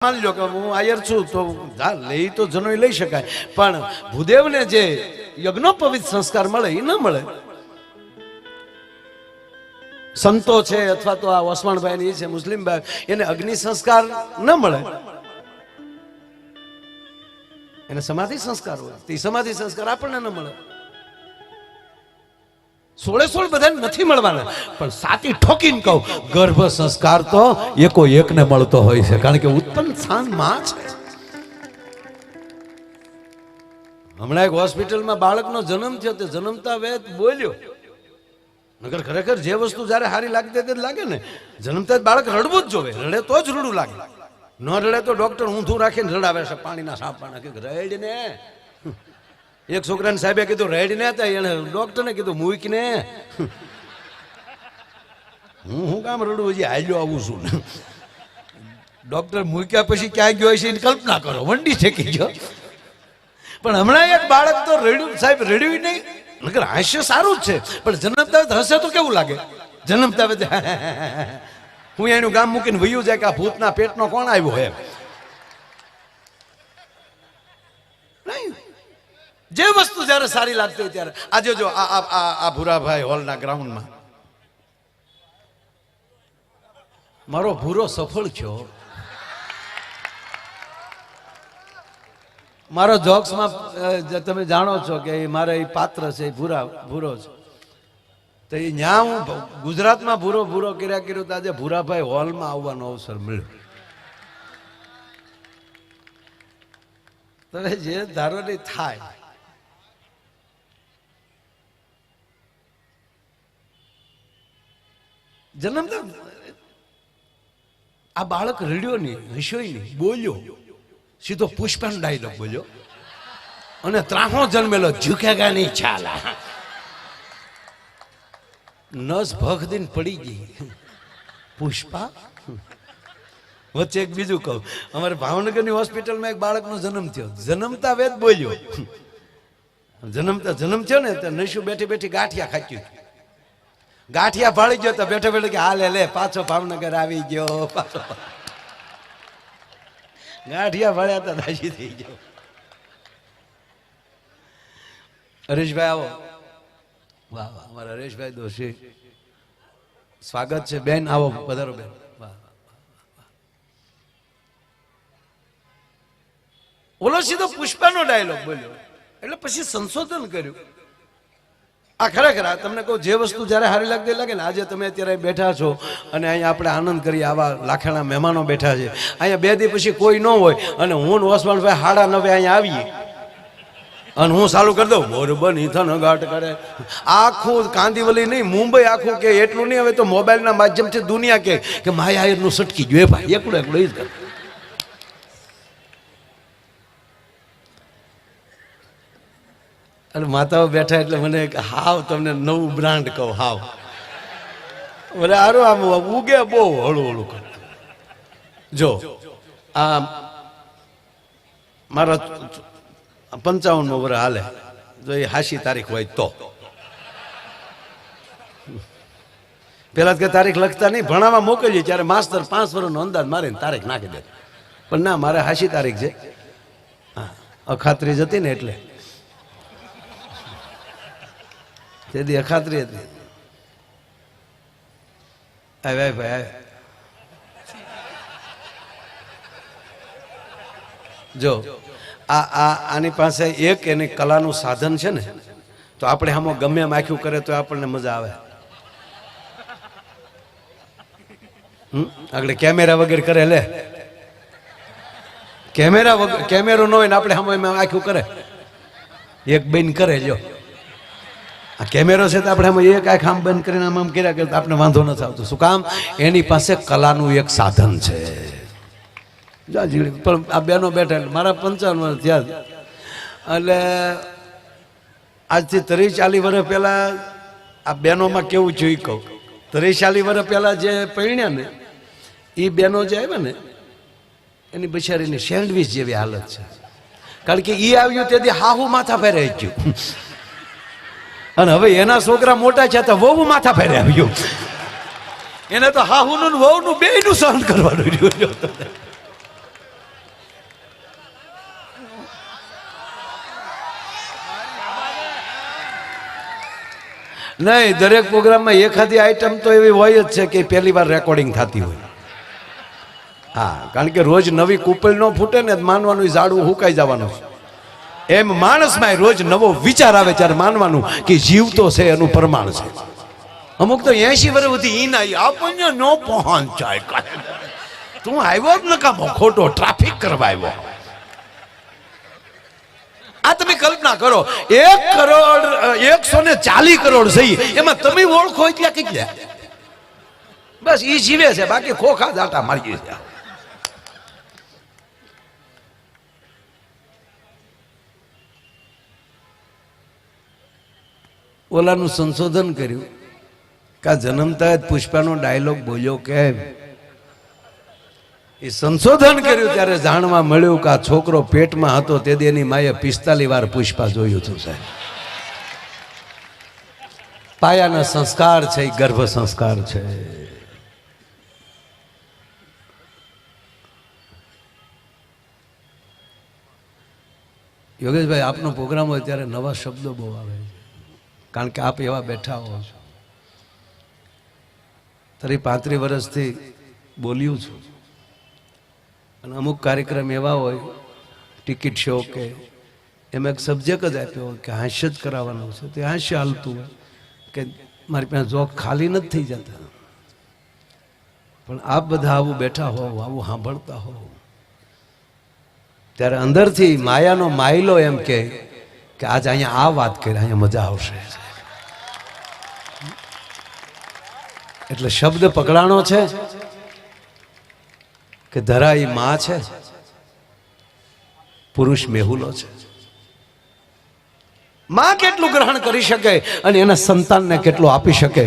માની લો કે હું આયર છું તો લઈ તો જનોઈ લઈ શકાય, પણ ભૂદેવને જે યજ્ઞોપવિત સંસ્કાર મળે એ ન મળે. સંતો છે અથવા તો આ ઓસમાણભાઈ છે મુસ્લિમભાઈ, એને અગ્નિ સંસ્કાર ન મળે, એને સમાધિ સંસ્કાર હોય. તે સમાધિ સંસ્કાર આપણને ન મળે. 16 બધાને નથી મળવાના, પણ સાતી ઠોકીને કહું, ગર્ભ સંસ્કાર તો એકો એકને મળતો હોય છે, કારણ કે ઉત્પન્ન સ્થાન માં છે. હમણાં એક હોસ્પિટલમાં બાળકનો જન્મ થયો, તે જન્મતા વેત બોલ્યો. નગર ખરેખર જે વસ્તુ જયારે સારી લાગતી તે લાગે ને, જન્મતા જ બાળક રડવું જ જોવે, રડે તો જ રૂડું લાગે. ન રડે તો ડોક્ટર ઊંધું રાખીને રડાવે છે, પાણીના સાપવાના કે રેડ ને. એક છોકરાને સાહેબે કીધું રેડ ને, એને ડોક્ટરને કીધું મૂક ને. હું કામ રડું, હજી હાલ્યો આવું છું. ડોક્ટર મૂક્યા પછી ક્યાં ગયો છે એની કલ્પના કરો, વંડી ઠેકી ગયો. પણ હમણાં એક બાળક તો રડ્યું, સાહેબ રડ્યું નહીં, નકર હાસ્ય સારું જ છે, પણ જન્મતા હશે તો કેવું લાગે? જન્મતા હું એનું ગામ મૂકીને વયું જાય કે આ ભૂતના પેટનો કોણ આવ્યો હે. નહીં, જે વસ્તુ જયારે સારી લાગતી હોય ત્યારે. આજે જો આ ભૂરાભાઈ હોલના ગ્રાઉન્ડમાં મારો ભૂરો સફળ થયો. મારો જોક્સમાં તમે જાણો છો કે મારે એ પાત્ર છે, ભૂરો છે. તો એ ન્યા હું ગુજરાતમાં ભૂરો કર્યું તો આજે ભૂરાભાઈ હોલમાં આવવાનો અવસર મળ્યો. તમે જે ધારો નહીં થાય. જન્મતા આ બાળક રડ્યો નહીં, હસ્યો નહીં, બોલ્યો, સીધો પુષ્પાનો ડાયલોગ બોલ્યો, અને ત્રાહો જન્મેલો ઝુકેગા નહીં ચાલા. નસ ભખ દિન પડી ગઈ. પુષ્પા. વચ્ચે એક બીજું કહું, અમારે ભાવનગરની હોસ્પિટલમાં એક બાળકનો જન્મ થયો, જન્મતા વેદ બોલ્યો. જન્મ થયો ને તો નશુ બેઠી બેઠી ગાંઠિયા ખાચ્યું. ગાંઠિયા ફાળી ગયો તો બેઠો બેઠો કે હાલે લે પાછો ભાવનગર આવી ગયો. પાછો ગાંઠિયા ફાળ્યા તો દાજી થઈ ગયો. હરેશભાઈ આવો. વાહ વાહ, અમારા હરેશભાઈ દોશી, સ્વાગત છે. બેન આવો, પધારો બેન. વાહ. ઓલો સીધો પુષ્પાનો ડાયલોગ બોલ્યો, એટલે પછી સંશોધન કર્યું. આ ખરેખર તમને કહું, જે વસ્તુ જયારે સારી લાગતી લાગે ને, આજે તમે અત્યારે બેઠા છો અને અહીંયા આપણે આનંદ કરીએ, આવા લાખાણા મહેમાનો બેઠા છે અહીંયા. 2 દી પછી કોઈ ન હોય અને હું ઓસમાણભાઈ 9:30 અહીંયા આવીએ અને હું ચાલુ કરી દઉં, મોરબન ઈથન ઘાટ કરે. આખું કાંદીવલી નહીં, મુંબઈ આખું કે એટલું નહીં. હવે તો મોબાઈલના માધ્યમથી દુનિયા કે માયા આયરનું સટકી જોઈએ ભાઈ, એકલું એ જ કરે. અને માતાઓ બેઠા એટલે મને હાવ તમને નવું બ્રાન્ડ કહું, હાવ બોલે આરું આમ ઉગે બહુ હળું હળું કરે. જો આ મારા 55મો વર્ષ હાલે, જો એ 80 તારીખ હોય તો. પેલા કે તારીખ લખતા નહીં, ભણાવવા મોકલીએ ત્યારે માસ્તર 5 વર્ષનો અંદાજ મારે તારીખ નાખી દે. પણ ના, મારે 80 તારીખ છે. હા, અખાત્રી જ હતી ને એટલે તેથી અખાત્રી હતી. ભાઈ ભાઈ જો આની પાસે એક એની કલાનું સાધન છે ને, તો આપણે આમાં ગમે એમ આખ્યું કરે તો આપણને મજા આવે. આગળ કેમેરા વગર કરે, લે કેમેરા વગર, કેમેરો ન હોય ને આપણે આમાં આખ્યું કરે, એક બેન કરે. જો આ કેમેરો છે તો આપણે આમાં એક આંખ આમ બંધ કરીને આમ કર્યા કે આપણે વાંધો નથી આવતો. શું કામ? એની પાસે કલાનું એક સાધન છે. પણ આ બેનો બેઠા, મારા 55 વર્ષ થયા, એટલે આજથી 30-40 વર્ષ પહેલા આ બહેનોમાં કેવું જોઈ કહું, 30-40 વર્ષ પહેલા જે પરણ્યા ને એ બહેનો જે આવ્યા ને, એની બિચારીની સેન્ડવીચ જેવી હાલત છે. કારણ કે એ આવ્યું તેથી હાહુ માથા ફેરે ગયું, અને હવે એના છોકરા મોટા છે તો વહુ માથા ફેરે આવ્યું. એને તો હાહુનું વહુનું બેયનું સહન કરવાનું રહ્યું. નહીં, દરેક પ્રોગ્રામમાં એખાદી આઈટમ તો એવી હોય જ છે કે પહેલી વાર રેકોર્ડિંગ થતી હોય. હા, કારણ કે રોજ નવી કુપલ ન ફૂટે ને માનવાનું ઝાડવું હુકાઈ જવાનું છે. એમ માણસમાં રોજ નવો વિચાર આવે ત્યારે માનવાનું કે જીવતો છે એનું પ્રમાણ છે. અમુક તો 80 વર્ષ સુધી ઈ ના આપણને ન પહોંચાય, તું આવ્યો જ નકામો ખોટો ટ્રાફિક કરવા આવ્યો. આ તમે કલ્પના કરો, 1 કરોડ 140 કરોડ સહી એમાં તમે ઓળખો એટલે કઈ બસ ઈ જીવે છે, બાકી ખોખા દાટા મારી છે. ઓલાનું સંશોધન કર્યું કે જન્મતા જ પુષ્પાનો ડાયલોગ બોલ્યો કેમ. એ સંશોધન કર્યું ત્યારે જાણવા મળ્યું કે આ છોકરો પેટમાં હતો તે એની માએ 45 વાર પુષ્પા જોયું હતું. સાહેબ, પાયાના સંસ્કાર છે, એ ગર્ભ સંસ્કાર છે. યોગેશભાઈ, આપનો પ્રોગ્રામ હોય ત્યારે નવા શબ્દો બહુ આવે છે, કારણ કે આપ એવા બેઠા હો છો. તરી 35 વર્ષથી બોલ્યું છું, અને અમુક કાર્યક્રમ એવા હોય ટિકિટ શો કે એમાં એક સબ્જેક્ટ જ આપ્યો હોય કે હાસ્ય જ કરાવવાનું છે, તે હાસ્ય હાલતું હોય કે મારી પાસે જોક ખાલી નથી થઈ જતા. પણ આપ બધા આવું બેઠા હો, આવું સાંભળતા હો, ત્યારે અંદરથી માયાનો માયલો એમ કે આજ અહીંયા આ વાત કરી, અહીંયા મજા આવશે. એટલે શબ્દ પકડાણો છે કે ધરા ઈ માં છે, પુરુષ મેહુલો છે. માં કેટલું ગ્રહણ કરી શકે અને એના સંતાનને કેટલું આપી શકે.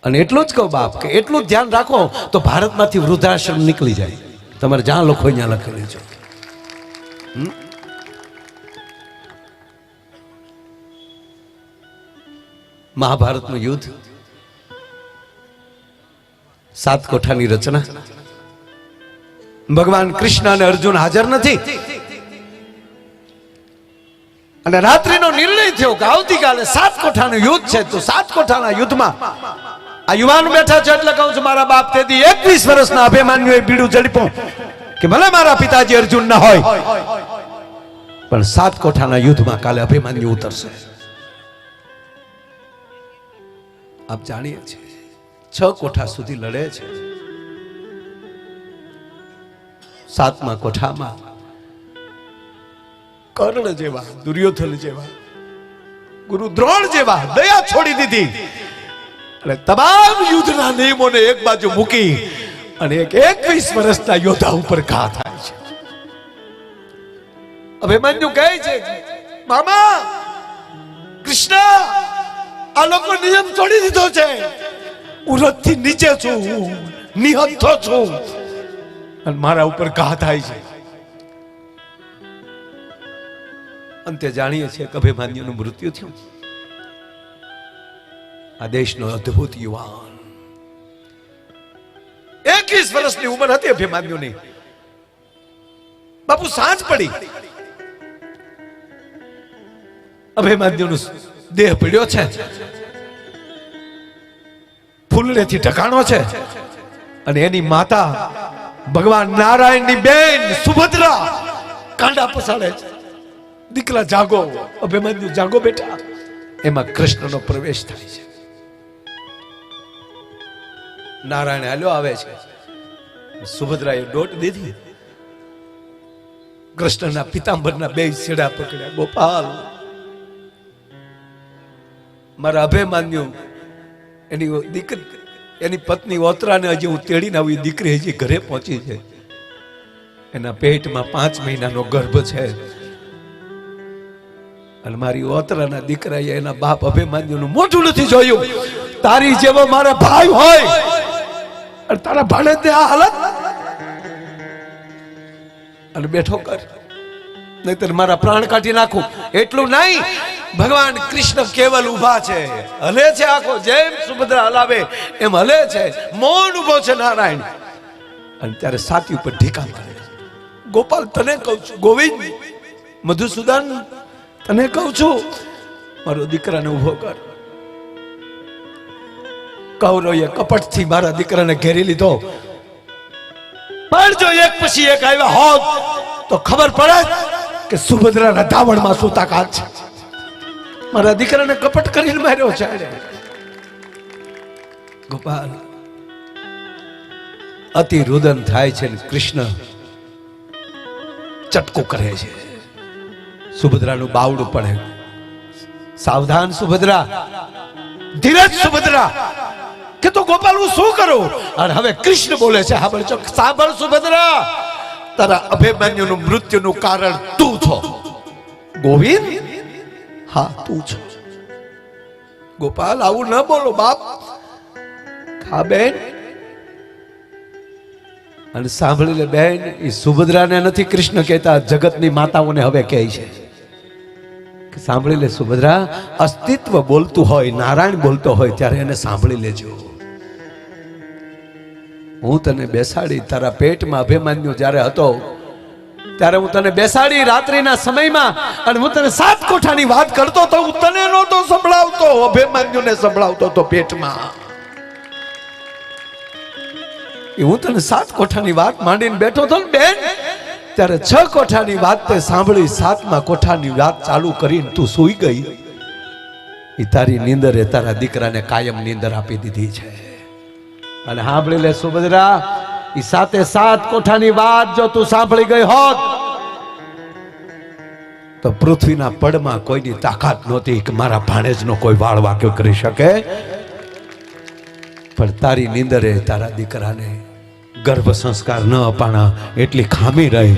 અને એટલું જ કહો બાપ કે એટલું ધ્યાન રાખો તો ભારતમાંથી વૃદ્ધાશ્રમ નીકળી જાય. તમારે જ્યાં લખો ત્યાં લખેલું છે. મહાભારતનું યુદ્ધ, 7 કોઠાની રચના. ભગવાન કૃષ્ણ અને અર્જુન હાજર નથી અને રાત્રિનો નિર્ણય થયો કે આવતીકાલે 7 કોઠાનું યુદ્ધ છે. તો 7 કોઠાના યુદ્ધમાં આ યુવાન બેઠા છે. એટલે કહું છું, મારા બાપ તેથી 21 વર્ષના અભિમાન્યુએ બીડું ઝડપ્યું કે ભલે મારા પિતાજી અર્જુન ના હોય, પણ 7 કોઠાના યુદ્ધમાં કાલે અભિમાન્યુ ઉતરશે. આપ જાણીએ છીએ 6 કોઠા સુધી લડે છે. 7મા કોઠામાં કર્ણ જેવા, દુર્યોધન જેવા, ગુરુ દ્રોણ જેવા દયા છોડી દીધી અને તમામ યુદ્ધના નિયમોને એક બાજુ મૂકી અને એક 21 વર્ષના યોદ્ધા ઉપર ઘા થાય છે. અભિમન્યુ કહે છે, મામા કૃષ્ણ, આ લોકો નિયમ છોડી દીધો છે, હું રથથી નીચે છું, નિહત્થો છું અને મારા ઉપર ઘા થાય છે. અંતે જાણીએ છીએ કે અભિમન્યુનું મૃત્યુ થયું. આ દેશનો અદ્ભુત યુવાન, 21 વર્ષની ઉંમર હતી અભિમન્યુની. બાપુ સાંજ પડી, અભિમન્યુનો દેહ પડ્યો છે, ફૂલડેથી ઢકાણો છે અને એની માતા ભગવાન નારાયણની બેન સુભદ્રા કાંડા પસાડે છે. દીકરા જાગો, અભિમન્યુ જાગો બેટા. એમાં કૃષ્ણનો પ્રવેશ થાય છે. નારાયણ હાલ્યો આવે છે. સુભદ્રાએ દોટ દીધી, કૃષ્ણના પિતાંબરના 2 છેડા પકડ્યા. ગોપાલ, મારા અભિમન્યુ એની દીકરી, એની પત્ની ઓતરાને હજી હું તેડીને આવી, દીકરી હજી ઘરે પહોંચી છે, એના પેટમાં 5 મહિનાનો ગર્ભ છે અને મારી ઓતરાના દીકરાએ એના બાપ અભિમન્યુનું મોઢું નથી જોયું. તારી જેવો મારા ભાઈ હોય અને તારા ભાણેજને આ હાલત, અને બેઠો કર, નહીતર મારા પ્રાણ કાઢી નાખું. એટલું નહીં, ભગવાન કૃષ્ણ કેવલ ઉભા છે, હલે છે આખો, જેમ સુભદ્રા હલાવે એમ હલે છે. મૌન ઉભો છે નારાયણ. અને ત્યારે સાથી ઉપર ઢીકા મારે. ગોપાલ, તને કહું છું, ગોવિંદ, મધુસૂદન, તને કહું છું, મારો દીકરાને ઉભો કર. કૌરવે કપટથી મારા દીકરાને ઘેરી લીધો, પણ જો એક પછી એક આવ્યા હોત તો ખબર પડે કે સુભદ્રાના ધાવણમાં શું તાકાત છે. મારા દીકરાને કપટ કરીને માર્યો છે. ગોપાલ અતિ રુદન થાય છે, કૃષ્ણ ચટકો કરે છે. સુભદ્રાનું બાવડું પડે. સાવધાન સુભદ્રા, ધીરજ સુભદ્રા, કે તો ગોપાલ હું શું કરું? અને હવે કૃષ્ણ બોલે છે, સાંભળ સુભદ્રા, તારા અભિમન્યુનું મૃત્યુનું કારણ તું છો. ગોવિંદ, હા તું છો. ગોપાલ આવું ન બોલો બાપ. હા બેન, અને સાંભળી લે બેન, એ સુભદ્રાને નથી કૃષ્ણ કહેતા, જગતની માતાઓને હવે કહે છે કે સાંભળી લે સુભદ્રા, અસ્તિત્વ બોલતું હોય, નારાયણ બોલતો હોય ત્યારે એને સાંભળી લેજો. હું તને બેસાડી, તારા પેટમાં અભિમન્યુ જ્યારે હતો ત્યારે હું તને બેસાડી રાત્રિના સમયમાં, અને હું તને 7 કોઠાની વાત કરતો તો હું તને નહોતો સંભળાવતો, અભિમન્યુને સંભળાવતો તો પેટમાં. હું તને 7 કોઠાની વાત માંડીને બેઠો હતો ને બેન, ત્યારે 6 કોઠાની વાત તે સાંભળી, 7મા કોઠાની વાત ચાલુ કરીને તું સૂઈ ગઈ. એ તારી નીંદરે તારા દીકરાને કાયમ નીંદર આપી દીધી છે. અને સાંભળી લે સુભદ્રા, એ 7 કોઠાની વાત જો તું સાંભળી ગઈ હોત તો પૃથ્વીના પડમાં કોઈની તાકાત નહોતી કે મારા ભાણેજનો કોઈ વાળ વાક્યો કરી શકે. પણ તારી નીંદરે તારા દીકરાને ગર્ભ સંસ્કાર ન અપાણા એટલી ખામી રહી.